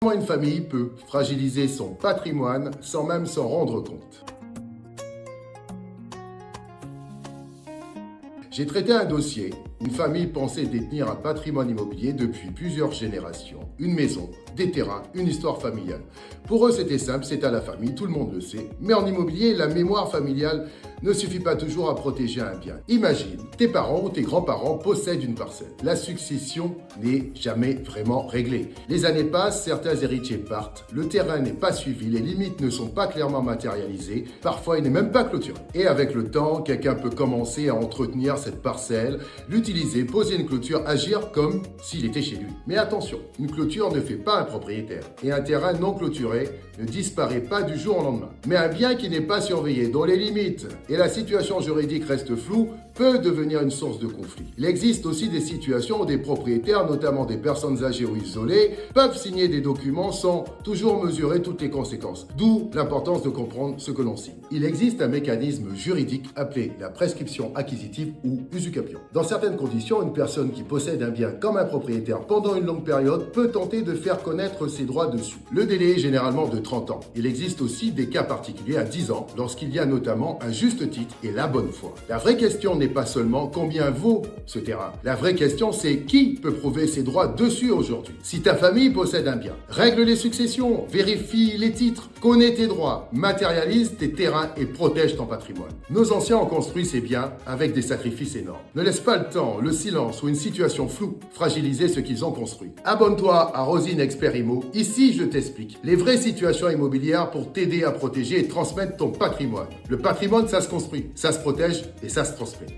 Comment une famille peut fragiliser son patrimoine sans même s'en rendre compte? J'ai traité un dossier. Une famille pensait détenir un patrimoine immobilier depuis plusieurs générations. Une maison, des terrains, une histoire familiale. Pour eux, c'était simple, c'est à la famille, tout le monde le sait. Mais en immobilier, la mémoire familiale ne suffit pas toujours à protéger un bien. Imagine, tes parents ou tes grands-parents possèdent une parcelle. La succession n'est jamais vraiment réglée. Les années passent, certains héritiers partent, le terrain n'est pas suivi, les limites ne sont pas clairement matérialisées, parfois il n'est même pas clôturé. Et avec le temps, quelqu'un peut commencer à entretenir cette parcelle, l'utiliser, poser une clôture, agir comme s'il était chez lui. Mais attention, une clôture ne fait pas un propriétaire. Et un terrain non clôturé ne disparaît pas du jour au lendemain. Mais un bien qui n'est pas surveillé, dont les limites et la situation juridique restent floues, peut devenir une source de conflit. Il existe aussi des situations où des propriétaires, notamment des personnes âgées ou isolées, peuvent signer des documents sans toujours mesurer toutes les conséquences. D'où l'importance de comprendre ce que l'on signe. Il existe un mécanisme juridique appelé la prescription acquisitive ou usucapion. Dans certaines conditions, une personne qui possède un bien comme un propriétaire pendant une longue période peut tenter de faire connaître ses droits dessus. Le délai est généralement de 30 ans. Il existe aussi des cas particuliers à 10 ans, lorsqu'il y a notamment un juste titre et la bonne foi. La vraie question n'est pas seulement combien vaut ce terrain. La vraie question, c'est qui peut prouver ses droits dessus aujourd'hui. Si ta famille possède un bien, règle les successions, vérifie les titres, connais tes droits, matérialise tes terrains et protège ton patrimoine. Nos anciens ont construit ces biens avec des sacrifices énormes. Ne laisse pas le temps, le silence ou une situation floue fragiliser ce qu'ils ont construit. Abonne-toi à Rosine Expert Immo. Ici, je t'explique les vraies situations immobilières pour t'aider à protéger et transmettre ton patrimoine. Le patrimoine, ça se construit, ça se protège et ça se transmet.